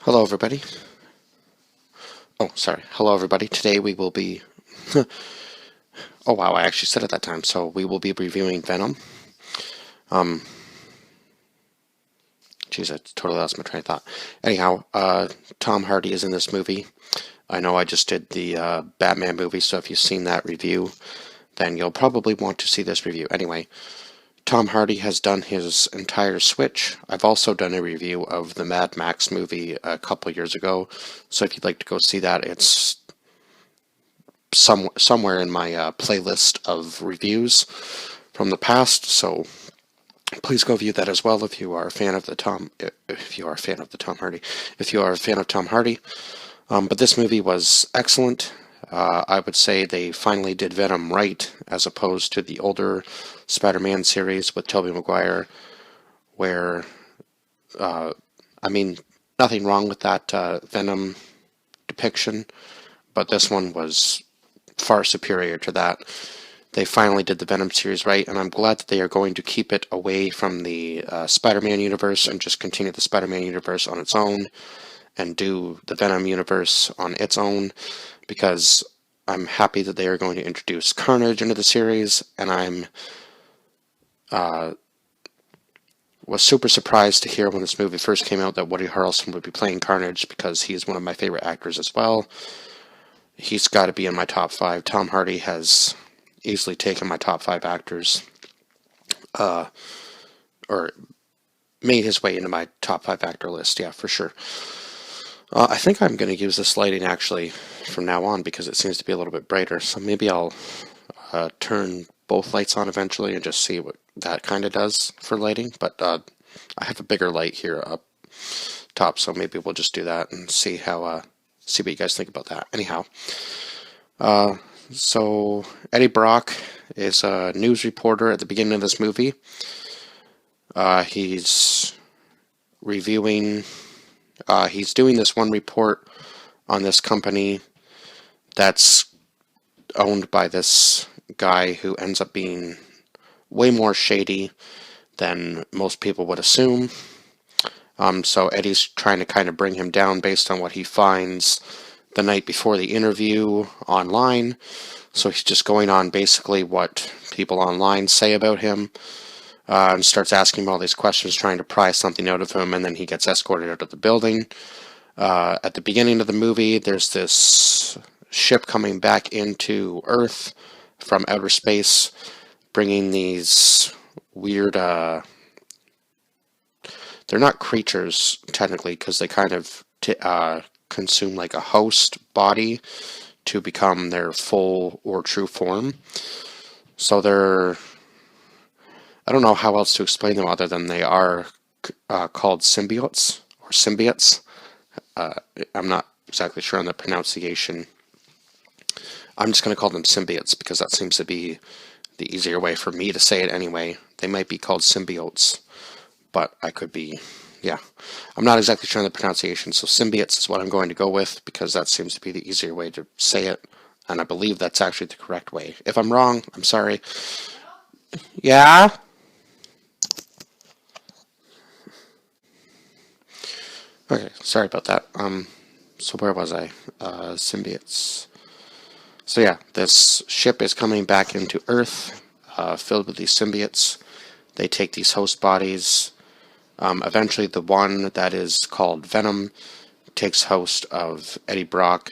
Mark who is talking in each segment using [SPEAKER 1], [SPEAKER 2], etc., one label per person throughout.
[SPEAKER 1] Hello, everybody. Oh, sorry. Hello, everybody. Today we will be. Oh, wow, I actually said it that time. So we will be reviewing Venom. Um, Jeez, I totally lost my train of thought. Anyhow, Tom Hardy is in this movie. I know I just did the Batman movie, so if you've seen that review, then you'll probably want to see this review. Anyway, Tom Hardy has done his entire switch. I've also done a review of the Mad Max movie a couple years ago, so if you'd like to go see that, it's somewhere in my playlist of reviews from the past. So please go view that as well if you are a fan of the Tom. If you are a fan of the Tom Hardy, if you are a fan of Tom Hardy. But this movie was excellent. I would say they finally did Venom right, as opposed to the older Spider-Man series with Tobey Maguire, where I mean, nothing wrong with that Venom depiction, but this one was far superior to that. They finally did the Venom series right, and I'm glad that they are going to keep it away from the Spider-Man universe and just continue the Spider-Man universe on its own and do the Venom universe on its own, because I'm happy that they are going to introduce Carnage into the series, and I'm was super surprised to hear when this movie first came out that Woody Harrelson would be playing Carnage, because he's one of my favorite actors as well. He's got to be in my top 5. Tom Hardy has easily taken my top 5 actors, or made his way into my top 5 actor list, yeah, for sure. I think I'm going to use this lighting actually from now on because it seems to be a little bit brighter, so maybe I'll turn both lights on eventually and just see what that kind of does for lighting, but I have a bigger light here up top, so maybe we'll just do that and see how see what you guys think about that. Anyhow, so Eddie Brock is a news reporter at the beginning of this movie. He's reviewing. He's doing this one report on this company that's owned by this guy who ends up being way more shady than most people would assume. So Eddie's trying to kind of bring him down based on what he finds the night before the interview online. So he's just going on basically what people online say about him, and starts asking him all these questions, trying to pry something out of him, and then he gets escorted out of the building. At the beginning of the movie, there's this ship coming back into Earth from outer space, bringing these weird, they're not creatures technically, because they kind of consume like a host body to become their full or true form. So they're, I don't know how else to explain them other than they are called symbiotes or symbiotes. I'm not exactly sure on the pronunciation. I'm just going to call them symbiotes because that seems to be the easier way for me to say it anyway. They might be called symbiotes, but I could be, yeah. I'm not exactly sure on the pronunciation, so symbiotes is what I'm going to go with because that seems to be the easier way to say it, and I believe that's actually the correct way. If I'm wrong, I'm sorry. Yeah? Okay, sorry about that. So where was I? Symbiotes. So yeah, this ship is coming back into Earth, filled with these symbiotes. They take these host bodies. Eventually, the one that is called Venom takes host of Eddie Brock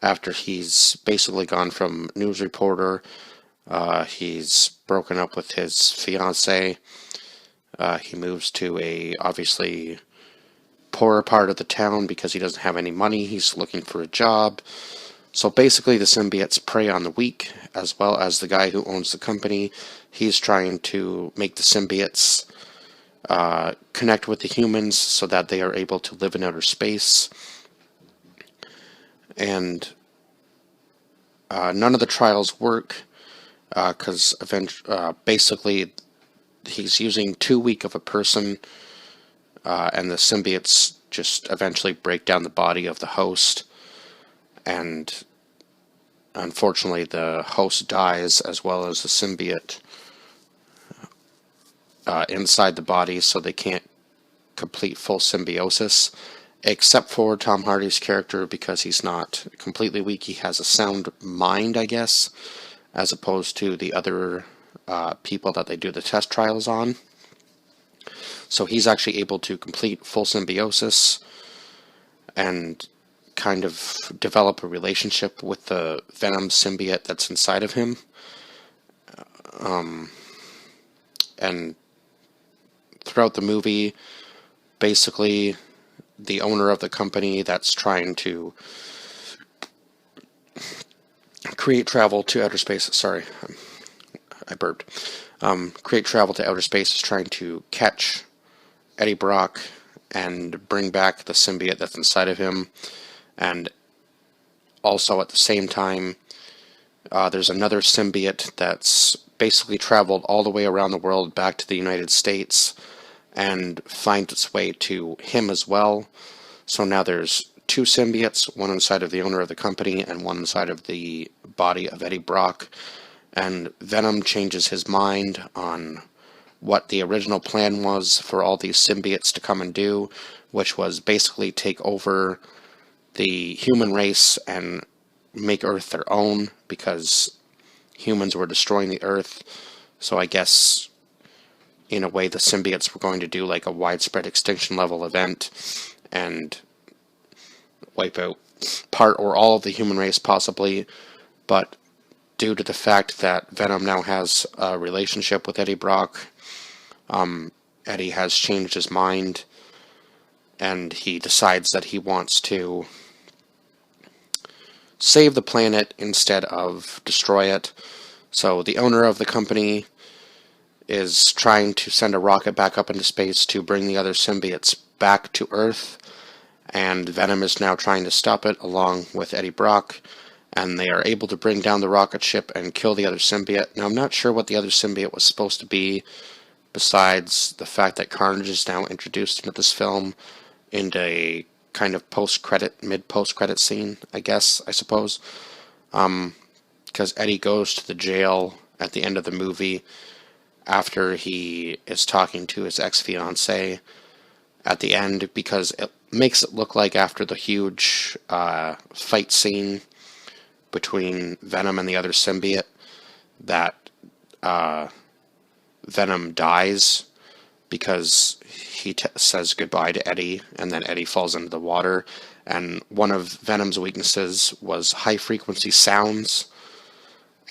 [SPEAKER 1] after he's basically gone from news reporter. He's broken up with his fiancée. He moves to a obviously poorer part of the town because he doesn't have any money. He's looking for a job. So basically the symbiotes prey on the weak, as well as the guy who owns the company. He's trying to make the symbiotes connect with the humans so that they are able to live in outer space. And none of the trials work because basically he's using too weak of a person, and the symbiotes just eventually break down the body of the host, and unfortunately the host dies as well as the symbiote inside the body, so they can't complete full symbiosis, except for Tom Hardy's character, because he's not completely weak. He has a sound mind, I guess, as opposed to the other people that they do the test trials on. So he's actually able to complete full symbiosis and kind of develop a relationship with the Venom symbiote that's inside of him. And throughout the movie, basically, the owner of the company that's trying to create travel to outer space, sorry, I burped, create travel to outer space is trying to catch Eddie Brock and bring back the symbiote that's inside of him. And also at the same time, there's another symbiote that's basically traveled all the way around the world back to the United States and finds its way to him as well. So now there's two symbiotes, one inside of the owner of the company and one inside of the body of Eddie Brock. And Venom changes his mind on what the original plan was for all these symbiotes to come and do, which was basically take over the human race and make Earth their own, because humans were destroying the Earth. So I guess, in a way, the symbiotes were going to do like a widespread extinction level event and wipe out part or all of the human race possibly. But due to the fact that Venom now has a relationship with Eddie Brock, Eddie has changed his mind, and he decides that he wants to save the planet instead of destroy it. So the owner of the company is trying to send a rocket back up into space to bring the other symbiotes back to Earth, and Venom is now trying to stop it along with Eddie Brock, and they are able to bring down the rocket ship and kill the other symbiote. Now, I'm not sure what the other symbiote was supposed to be, besides the fact that Carnage is now introduced into this film into a kind of mid-post-credit scene, I suppose. Because Eddie goes to the jail at the end of the movie after he is talking to his ex-fiancée at the end, because it makes it look like after the huge fight scene between Venom and the other symbiote that Venom dies, because he says goodbye to Eddie, and then Eddie falls into the water. And one of Venom's weaknesses was high-frequency sounds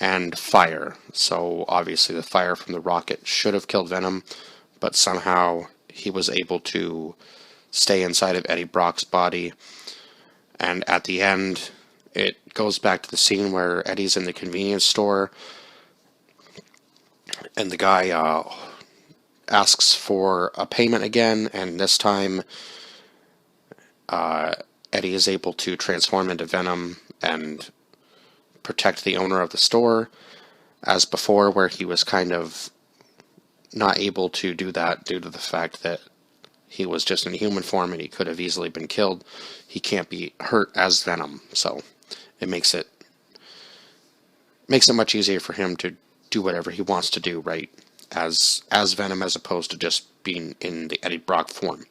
[SPEAKER 1] and fire. So obviously the fire from the rocket should have killed Venom, but somehow he was able to stay inside of Eddie Brock's body. And at the end, it goes back to the scene where Eddie's in the convenience store, and the guy asks for a payment again, and this time Eddie is able to transform into Venom and protect the owner of the store, as before, where he was kind of not able to do that due to the fact that he was just in human form and he could have easily been killed. He can't be hurt as Venom, so it makes it much easier for him to do whatever he wants to do, right, as Venom, as opposed to just being in the Eddie Brock form.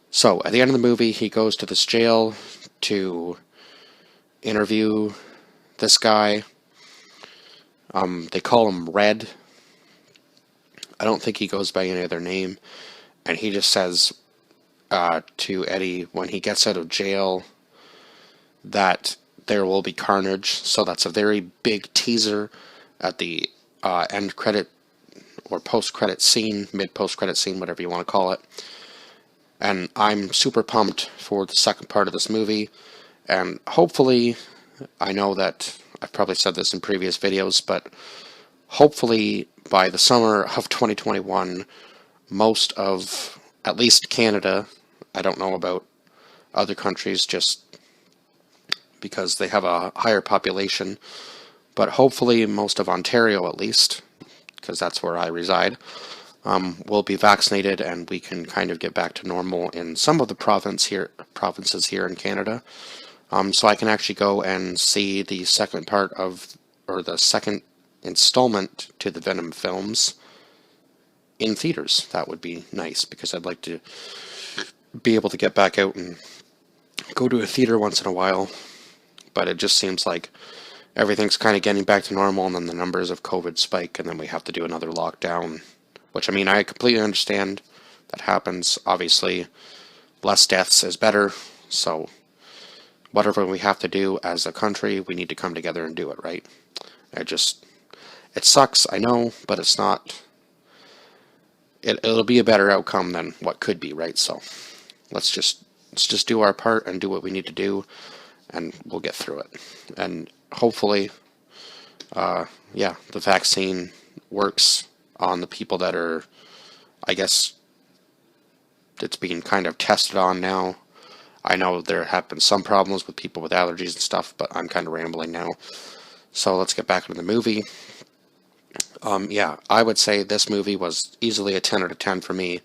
[SPEAKER 1] So at the end of the movie, he goes to this jail to interview this guy. They call him Red. I don't think he goes by any other name. And he just says to Eddie, when he gets out of jail, that there will be carnage. So that's a very big teaser at the end credit or post-credit scene, mid-post-credit scene, whatever you want to call it. And I'm super pumped for the second part of this movie. And hopefully, I know that I've probably said this in previous videos, but hopefully by the summer of 2021, most of, at least Canada, I don't know about other countries just because they have a higher population, but hopefully most of Ontario at least, because that's where I reside, will be vaccinated, and we can kind of get back to normal in some of the provinces here in Canada. So I can actually go and see the second part of, or the second installment to the Venom films in theaters. That would be nice, because I'd like to be able to get back out and go to a theater once in a while. But it just seems like everything's kind of getting back to normal, and then the numbers of COVID spike, and then we have to do another lockdown. Which, I mean, I completely understand that happens. Obviously, less deaths is better. So, whatever we have to do as a country, we need to come together and do it, right? It sucks, I know, but it's not. It'll be a better outcome than what could be, right? So, let's just do our part and do what we need to do, and we'll get through it. And hopefully, yeah, the vaccine works on the people that are, I guess, it's being kind of tested on now. I know there have been some problems with people with allergies and stuff, but I'm kind of rambling now. So let's get back into the movie. Yeah, I would say this movie was easily a 10 out of 10 for me.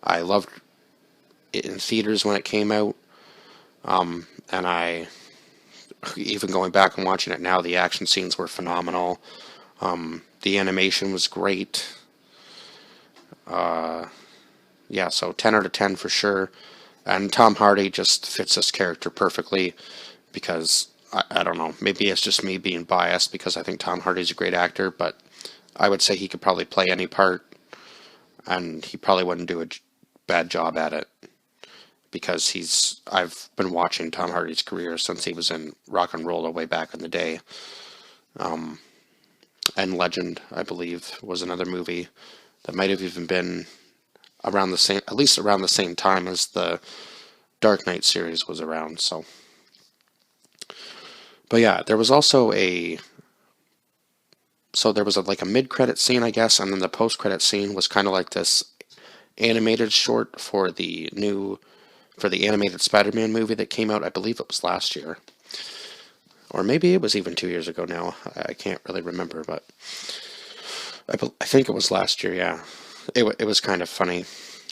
[SPEAKER 1] I loved it in theaters when it came out, and I, even going back and watching it now, the action scenes were phenomenal. The animation was great. Yeah, so 10 out of 10 for sure. And Tom Hardy just fits this character perfectly because, I don't know, maybe it's just me being biased because I think Tom Hardy's a great actor, but I would say he could probably play any part, and he probably wouldn't do a bad job at it because I've been watching Tom Hardy's career since he was in Rock and Roll way back in the day. And Legend, I believe, was another movie that might have even been around the same, at least around the same time as the Dark Knight series was around. So, but yeah, there was also there was like a mid-credit scene, I guess, and then the post-credit scene was kind of like this animated short for the animated Spider-Man movie that came out. I believe it was last year, or maybe it was even 2 years ago now. I can't really remember, but I think it was last year. Yeah, it was kind of funny,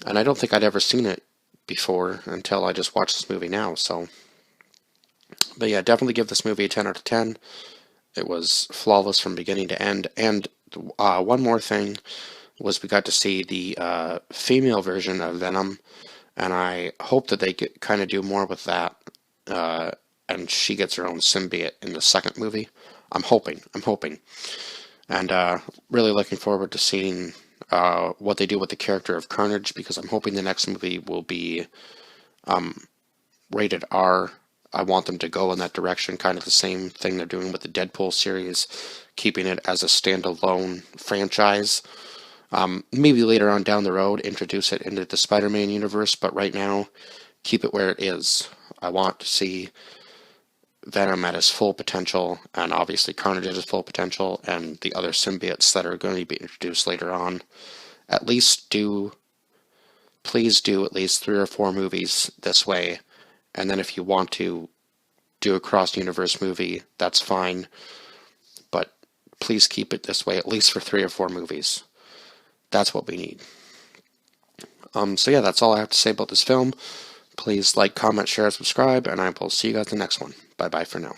[SPEAKER 1] and I don't think I'd ever seen it before until I just watched this movie now. So, but yeah, definitely give this movie a 10 out of 10. It was flawless from beginning to end. And one more thing was we got to see the female version of Venom, and I hope that they kind of do more with that. And she gets her own symbiote in the second movie. I'm hoping, and really looking forward to seeing what they do with the character of Carnage, because I'm hoping the next movie will be rated R. I want them to go in that direction, kind of the same thing they're doing with the Deadpool series, keeping it as a standalone franchise. Maybe later on down the road, introduce it into the Spider-Man universe, but right now, keep it where it is. I want to see Venom at his full potential, and obviously Carnage at his full potential, and the other symbiotes that are going to be introduced later on. Please do at least 3 or 4 movies this way, and then if you want to do a cross-universe movie, that's fine, but please keep it this way at least for 3 or 4 movies. That's what we need. So yeah, that's all I have to say about this film. Please like, comment, share, subscribe, and I will see you guys in the next one. Bye-bye for now.